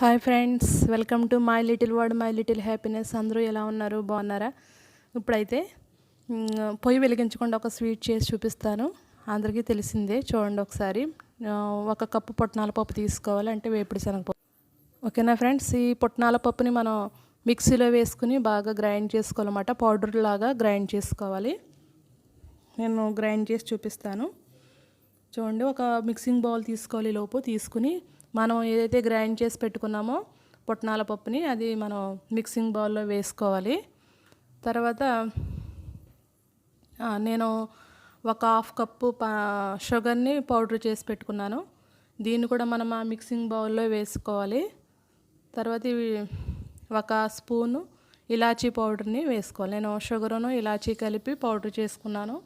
Hi friends, welcome to my little word my little happiness. అందరూ ఎలా ఉన్నారు? బాగున్నారా? ఇప్పుడైతే పొయ్యి వెలిగించకుండా ఒక స్వీట్ చేసి చూపిస్తాను. అందరికీ తెలిసిందే, చూడండి ఒకసారి. ఒక కప్పు పుట్నాల పప్పు తీసుకోవాలి, అంటే వేపుడు శనగపప్పు. ఓకేనా ఫ్రెండ్స్? ఈ పుట్నాల పప్పుని మనం మిక్సీలో వేసుకుని బాగా గ్రైండ్ చేసుకోవాలన్నమాట. పౌడర్ లాగా గ్రైండ్ చేసుకోవాలి. నేను గ్రైండ్ చేసి చూపిస్తాను. చూడండి, ఒక మిక్సింగ్ బౌల్ తీసుకోవాలి. లోపు తీసుకుని మనం ఏదైతే గ్రైండ్ చేసి పెట్టుకున్నామో పుట్నాల పప్పుని అది మనం మిక్సింగ్ బౌల్లో వేసుకోవాలి. తర్వాత నేను ఒక హాఫ్ కప్పు షుగర్ని పౌడర్ చేసి పెట్టుకున్నాను. దీన్ని కూడా మనం ఆ మిక్సింగ్ బౌల్లో వేసుకోవాలి. తర్వాత ఇవి ఒక స్పూను ఇలాచీ పౌడర్ని వేసుకోవాలి. నేను షుగరును ఇలాచీ కలిపి పౌడర్ చేసుకున్నాను.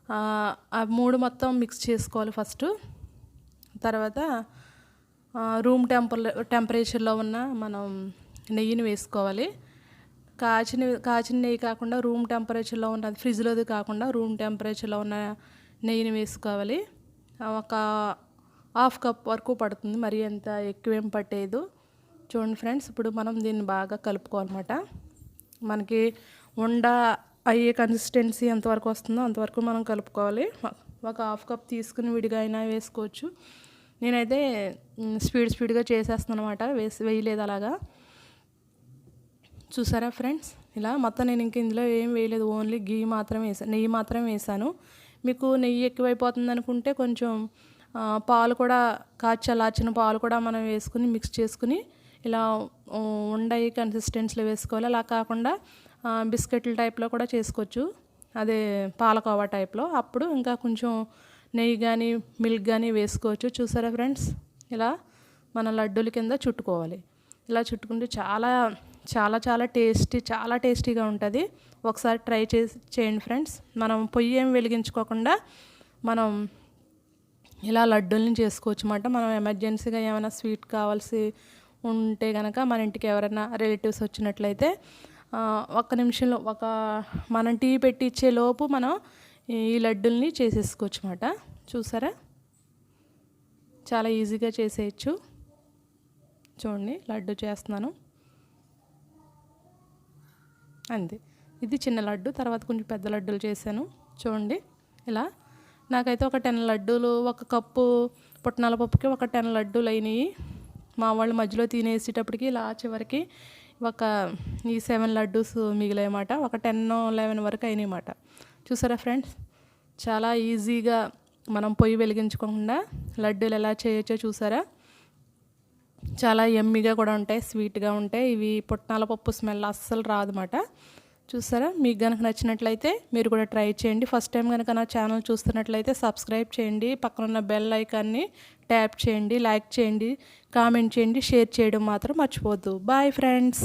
ఆ మూడు మొత్తం మిక్స్ చేసుకోవాలి ఫస్ట్. తర్వాత రూమ్ టెంపరేచర్లో ఉన్న మనం నెయ్యిని వేసుకోవాలి. కాచిన నెయ్యి కాకుండా రూమ్ టెంపరేచర్లో ఉన్న, ఫ్రిడ్జ్లోది కాకుండా రూమ్ టెంపరేచర్లో ఉన్న నెయ్యిని వేసుకోవాలి. ఒక హాఫ్ కప్ వరకు పడుతుంది, మరి అంత ఎక్కువేం పట్టేదు. చూడండి ఫ్రెండ్స్, ఇప్పుడు మనం దీన్ని బాగా కలుపుకోవాలన్నమాట. మనకి ఉండ అయ్యే కన్సిస్టెన్సీ ఎంతవరకు వస్తుందో అంతవరకు మనం కలుపుకోవాలి. ఒక హాఫ్ కప్ తీసుకుని విడిగా అయినా వేసుకోవచ్చు. నేనైతే స్పీడ్గా చేసేస్తున్నాను అనమాట, వేయలేదు అలాగా. చూసారా ఫ్రెండ్స్? ఇలా మొత్తం నేను ఇంక ఇందులో ఏం వేయలేదు, ఓన్లీ గీ మాత్రమే వేసాను, నెయ్యి మాత్రమే వేసాను. మీకు నెయ్యి ఎక్కువైపోతుంది అనుకుంటే కొంచెం పాలు కూడా చల్లార్చిన పాలు కూడా మనం వేసుకుని మిక్స్ చేసుకుని ఇలా ఉండయి కన్సిస్టెన్సీలో వేసుకోవాలి. అలా కాకుండా బిస్కెట్ల టైప్లో కూడా చేసుకోవచ్చు, అదే పాలకోవా టైప్లో. అప్పుడు ఇంకా కొంచెం నెయ్యి కానీ మిల్క్ కానీ వేసుకోవచ్చు. చూసారా ఫ్రెండ్స్? ఇలా మన లడ్డూల కింద చుట్టుకోవాలి. ఇలా చుట్టుకుంటే చాలా చాలా చాలా టేస్టీగా ఉంటుంది. ఒకసారి ట్రై చేయండి ఫ్రెండ్స్. మనం పొయ్యి ఏం వెలిగించుకోకుండా మనం ఇలా లడ్డూల్ని చేసుకోవచ్చు అన్నమాట. మనం ఎమర్జెన్సీగా ఏమైనా స్వీట్ కావాల్సి ఉంటే కనుక, మన ఇంటికి ఎవరైనా రిలేటివ్స్ వచ్చినట్లయితే ఒక్క నిమిషంలో మనం టీ పెట్టి ఇచ్చే లోపు మనం ఈ లడ్డూల్ని చేసేసుకోవచ్చు అన్నమాట. చూసారా? చాలా ఈజీగా చేసేయచ్చు. చూడండి, లడ్డు చేస్తున్నాను అంతే. ఇది చిన్న లడ్డు, తర్వాత కొంచెం పెద్ద లడ్డూలు చేశాను. చూడండి, ఇలా నాకైతే ఒక 10 లడ్డూలు, ఒక కప్పు పుట్నాల పప్పుకి ఒక 10 లడ్డూలు అయినాయి. మా వాళ్ళు మధ్యలో తినేసేటప్పటికి ఇలా చివరికి ఈ 7 లడ్డూస్ మిగిలాయన్నమాట. ఒక 10-11 వరకు అయినాయన్నమాట. చూసారా ఫ్రెండ్స్? చాలా ఈజీగా మనం పొయ్యి వెలిగించుకోకుండా లడ్డూలు ఎలా చేయొచ్చో చూసారా? చాలా యమ్మీగా కూడా ఉంటాయి, స్వీట్గా ఉంటాయి. ఇవి పుట్నాల పప్పు స్మెల్ అస్సలు రాదన్నమాట. చూసారా? మీకు కనుక నచ్చినట్లయితే మీరు కూడా ట్రై చేయండి. ఫస్ట్ టైం కనుక నా ఛానల్ చూస్తున్నట్లయితే సబ్స్క్రైబ్ చేయండి, పక్కనున్న బెల్ ఐకాన్ని ట్యాప్ చేయండి, లైక్ చేయండి, కామెంట్ చేయండి, షేర్ చేయడం మాత్రం మర్చిపోవద్దు. Bye friends.